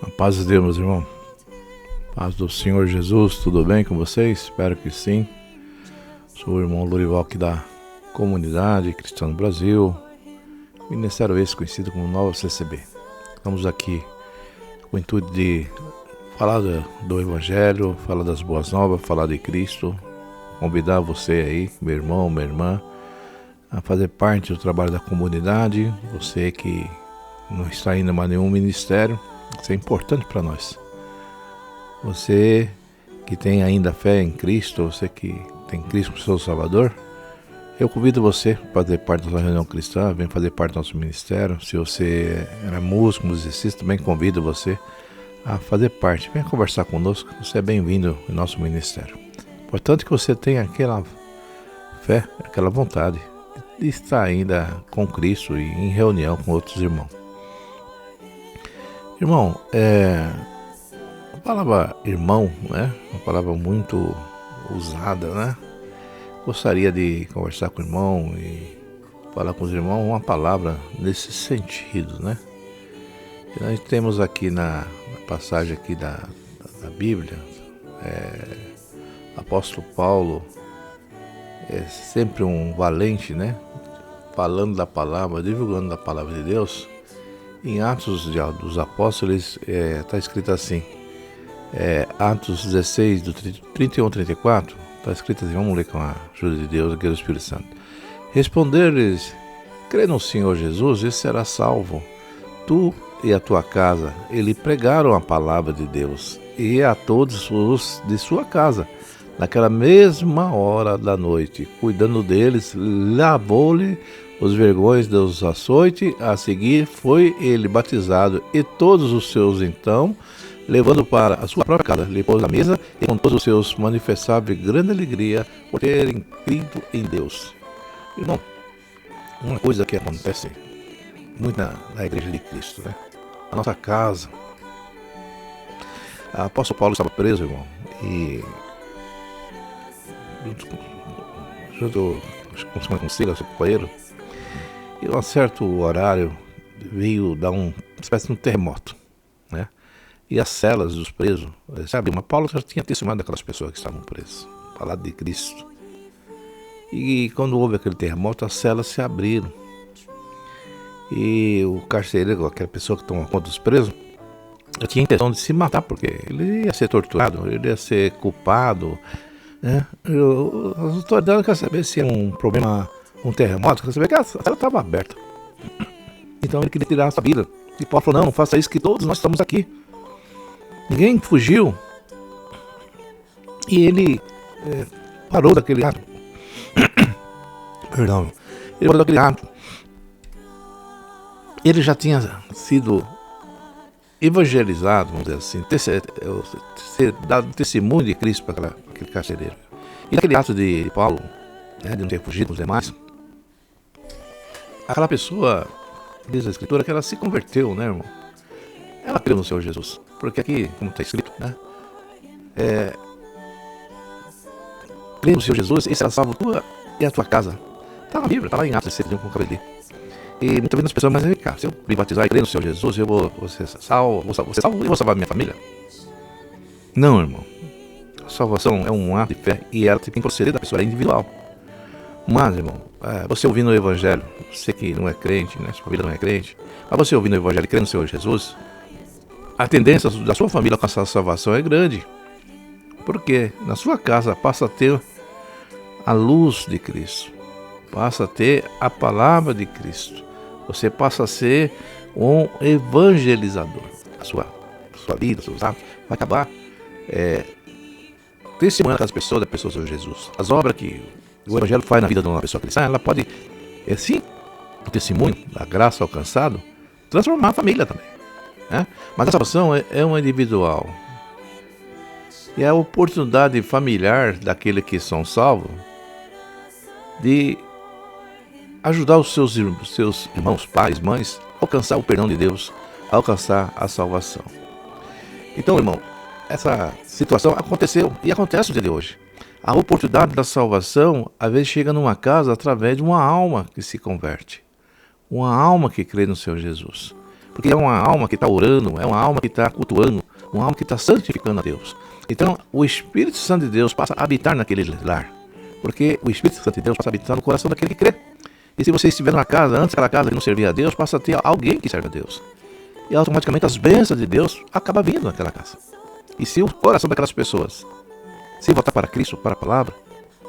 A paz de Deus, meus irmãos. Paz do Senhor Jesus, tudo bem com vocês? Espero que sim. Sou o irmão Lorival aqui da Comunidade Cristã do Brasil, ministério esse conhecido como Nova CCB. Estamos aqui com o intuito de falar do Evangelho, falar das boas novas, falar de Cristo, convidar você aí, meu irmão, minha irmã, a fazer parte do trabalho da comunidade. Você que não está indo a nenhum ministério, isso é importante para nós. Você que tem ainda fé em Cristo, você que tem Cristo como seu Salvador, eu convido você para fazer parte da reunião cristã, vem fazer parte do nosso ministério. Se você era músico, musicista, também convido você a fazer parte. Venha conversar conosco, você é bem-vindo em nosso ministério. Importante que você tenha aquela fé, aquela vontade de estar ainda com Cristo e em reunião com outros irmãos. Irmão, a palavra irmão, né? Uma palavra muito usada, né? Gostaria de conversar com o irmão e falar com os irmãos uma palavra nesse sentido, né? E nós temos aqui na passagem aqui da Bíblia, apóstolo Paulo é sempre um valente, né? Falando da palavra, divulgando a palavra de Deus. Em Atos dos Apóstolos está escrito assim, Atos 16, do 31 ao 34, está escrito assim, vamos ler com a ajuda de Deus, aqui do Espírito Santo. Responder-lhes, crê no Senhor Jesus e será salvo, tu e a tua casa. Ele pregaram a palavra de Deus e a todos os de sua casa. Naquela mesma hora da noite, cuidando deles, lavou-lhe os vergões dos açoites. A seguir foi ele batizado e todos os seus, então, levando para a sua própria casa, lhe pôs à mesa e com todos os seus manifestava grande alegria por terem crido em Deus. Irmão, uma coisa que acontece muito na Igreja de Cristo, né? A nossa casa. O apóstolo Paulo estava preso, irmão, e junto com Silas, seu companheiro, e a um certo horário veio dar uma espécie de um terremoto, né? E as celas dos presos, sabe, mas Paulo já tinha testemunhado daquelas pessoas que estavam presas, falado de Cristo. E quando houve aquele terremoto, as celas se abriram. E o carcereiro, aquela pessoa que toma conta dos presos, tinha a intenção de se matar, porque ele ia ser torturado, ele ia ser culpado, né? As autoridades querem saber se é um problema, um terremoto, quer saber que a cela estava aberta. Então ele queria tirar a sua vida. E Paulo falou, não faça isso, que todos nós estamos aqui. Ninguém fugiu. E ele parou daquele ato. Perdão. Ele parou daquele ato. Ele já tinha sido evangelizado, vamos dizer assim, ter dado testemunho de Cristo para aquele carcereiro. E naquele ato de Paulo, né, de não ter fugido com os demais, aquela pessoa, diz a Escritura, que ela se converteu, né, irmão? Ela creu no Senhor Jesus. Porque aqui, como está escrito, né? Crê no Senhor Jesus e será salvo tua e a tua casa. Está na Bíblia, está lá em Atos 16, como eu acabei de ler. E muitas vezes as pessoas, mas cá, se eu me batizar e crer no Senhor Jesus, eu vou ser salvo e vou salvar minha família? Não, irmão. A salvação é um ato de fé e ela tem que proceder da pessoa, é individual. Mas, irmão, você ouvindo o Evangelho, você que não é crente, né, sua família não é crente, mas você ouvindo o Evangelho e crendo no Senhor Jesus, a tendência da sua família alcançar a salvação é grande. Porque na sua casa passa a ter a luz de Cristo, passa a ter a palavra de Cristo. Você passa a ser um evangelizador. A sua vida, seus atos, vai acabar testemunhando aquelas pessoas, da pessoa do Senhor Jesus. As obras que o Evangelho faz na vida de uma pessoa cristã, ela pode, sim, o testemunho da graça alcançado, transformar a família também, né? Mas a salvação é uma individual. E é a oportunidade familiar daqueles que são salvos de ajudar os seus irmãos, pais, mães, a alcançar o perdão de Deus, a alcançar a salvação. Então, irmão, essa situação aconteceu e acontece no dia de hoje. A oportunidade da salvação, às vezes, chega numa casa através de uma alma que se converte. Uma alma que crê no Senhor Jesus. Porque é uma alma que está orando, é uma alma que está cultuando, uma alma que está santificando a Deus. Então o Espírito Santo de Deus passa a habitar naquele lar, porque o Espírito Santo de Deus passa a habitar no coração daquele que crê. E se você estiver numa casa, antes daquela casa que não servia a Deus, passa a ter alguém que serve a Deus. E automaticamente as bênçãos de Deus acabam vindo naquela casa. E se o coração daquelas pessoas se voltar para Cristo, para a palavra,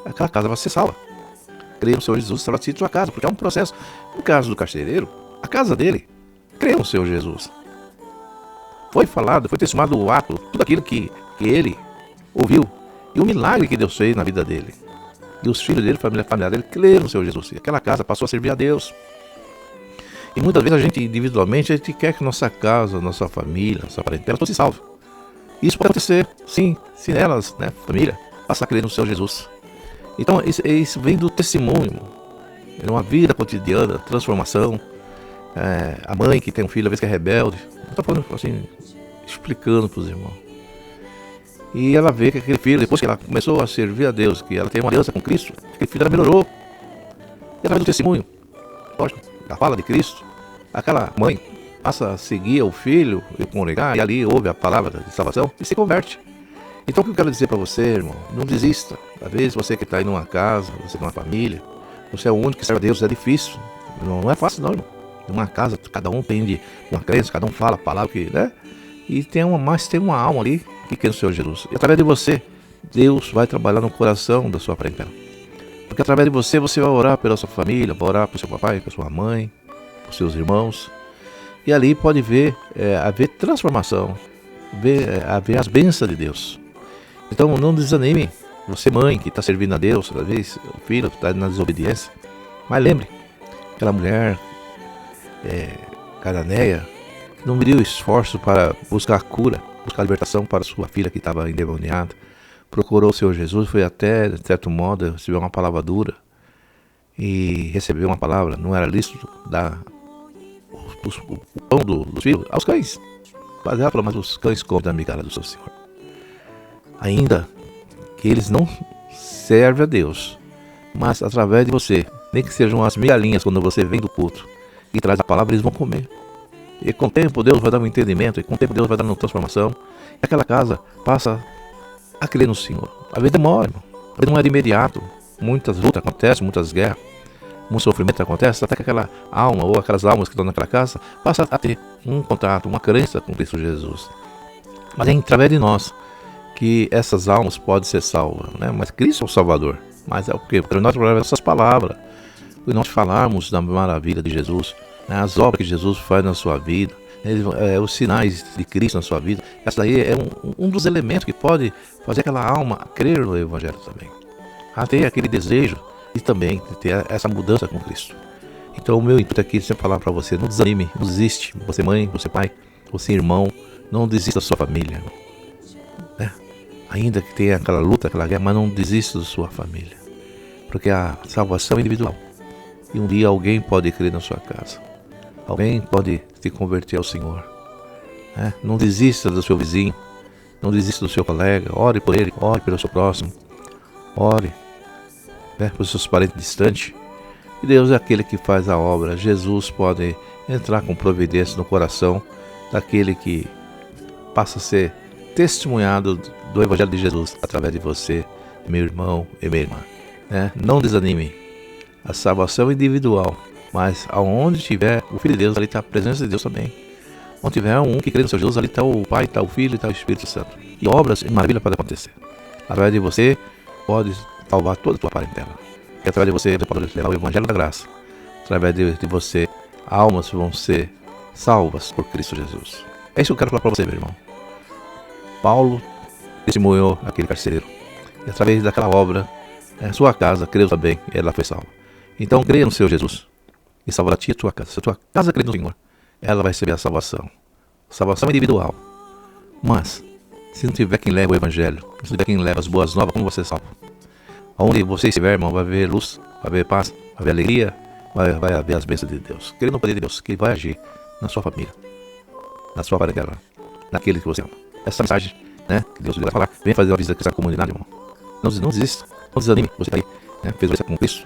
aquela casa vai ser salva. Creia no Senhor Jesus, salva a sua casa, porque é um processo. No caso do carcereiro, a casa dele, creia no Senhor Jesus. Foi falado, foi testemunhado o ato, tudo aquilo que ele ouviu. E o milagre que Deus fez na vida dele. E os filhos dele, família dele, creram no Senhor Jesus. E aquela casa passou a servir a Deus. E muitas vezes a gente, individualmente, a gente quer que nossa casa, nossa família, nossa parentela, todos se salve. Isso pode acontecer, sim, se elas, né, família, passar a crer no Senhor Jesus. Então, isso vem do testemunho. É uma vida cotidiana, transformação. A mãe que tem um filho, às vezes que é rebelde. Eu estou falando assim, explicando para os irmãos. E ela vê que aquele filho, depois que ela começou a servir a Deus, que ela tem uma aliança com Cristo, aquele filho ela melhorou. E através do testemunho, lógico, da fala de Cristo, aquela mãe passa a seguir o filho e congregar, e ali ouve a palavra de salvação e se converte. Então o que eu quero dizer para você, irmão, não desista. Às vezes você que está aí numa casa, você tem uma família, você é o único que serve a Deus, é difícil. Não é fácil não, irmão. Numa casa, cada um tem de uma crença, cada um fala a palavra que, né? E tem uma alma ali que quer o Senhor Jesus. E através de você, Deus vai trabalhar no coração da sua parentela. Porque através de você, você vai orar pela sua família, vai orar pelo seu papai, pela sua mãe, pelos seus irmãos. E ali pode haver transformação, haver as bênçãos de Deus. Então não desanime, você mãe que está servindo a Deus, às vezes o filho está na desobediência. Mas lembre, aquela mulher cananeia não mediu esforço para buscar cura, buscar libertação para sua filha que estava endemoniada. Procurou o Senhor Jesus, foi até, de certo modo, recebeu uma palavra dura. E recebeu uma palavra, não era lícito dar o pão dos filhos aos cães. Mas ela falou, mas os cães comem da migalha do seu Senhor. Ainda que eles não servem a Deus, mas através de você, nem que sejam as migalhinhas quando você vem do culto e traz a palavra, eles vão comer. E com o tempo Deus vai dar um entendimento, e com o tempo Deus vai dar uma transformação. E aquela casa passa a crer no Senhor. Às vezes demora, irmão. Às vezes não é de imediato. Muitas lutas acontecem, muitas guerras, muito sofrimento acontece, até que aquela alma ou aquelas almas que estão naquela casa passam a ter um contato, uma crença com Cristo Jesus. Mas é através de nós que essas almas podem ser salvas, né? Mas Cristo é o Salvador. Mas é o quê? Porque nós falamos essas palavras, e nós falarmos da maravilha de Jesus, né? As obras que Jesus faz na sua vida, os sinais de Cristo na sua vida. Essa daí é um dos elementos que pode fazer aquela alma crer no Evangelho também. Ter aquele desejo e também ter essa mudança com Cristo. Então o meu intuito aqui é sempre falar para você, não desanime, não desiste. Você mãe, você pai, você irmão, não desista da sua família, né? Ainda que tenha aquela luta, aquela guerra, mas não desista da sua família. Porque a salvação é individual. E um dia alguém pode crer na sua casa. Alguém pode se converter ao Senhor, né? Não desista do seu vizinho, não desista do seu colega. Ore por ele, ore pelo seu próximo. Ore, né, para os seus parentes distantes. E Deus é aquele que faz a obra. Jesus pode entrar com providência no coração daquele que passa a ser testemunhado do Evangelho de Jesus através de você, meu irmão e minha irmã, né? Não desanime. A salvação é individual, mas aonde tiver o Filho de Deus, ali está a presença de Deus também. Onde tiver um que crê no Senhor Jesus, ali está o Pai, está o Filho e está o Espírito Santo. E obras e maravilha podem acontecer. Através de você pode salvar toda a tua parentela. E através de você pode levar o Evangelho da graça. Através de você, almas vão ser salvas por Cristo Jesus. É isso que eu quero falar para você, meu irmão. Paulo testemunhou aquele carcereiro. E através daquela obra, sua casa creu também, e ela foi salva. Então creia no Senhor Jesus e salvará a ti e a tua casa. Se a tua casa crer no Senhor, ela vai receber a salvação. Salvação individual. Mas se não tiver quem leva o Evangelho, se não tiver quem leva as boas novas, como você salva? Onde você estiver, irmão, vai haver luz, vai haver paz, vai haver alegria, vai haver as bênçãos de Deus. Creia no poder de Deus, que vai agir na sua família, na sua parentela, naquele que você ama. Essa mensagem, né, que Deus vai falar, venha fazer uma visita com essa comunidade, irmão. Não desista, não desanime, você está aí, né, fez isso com Cristo.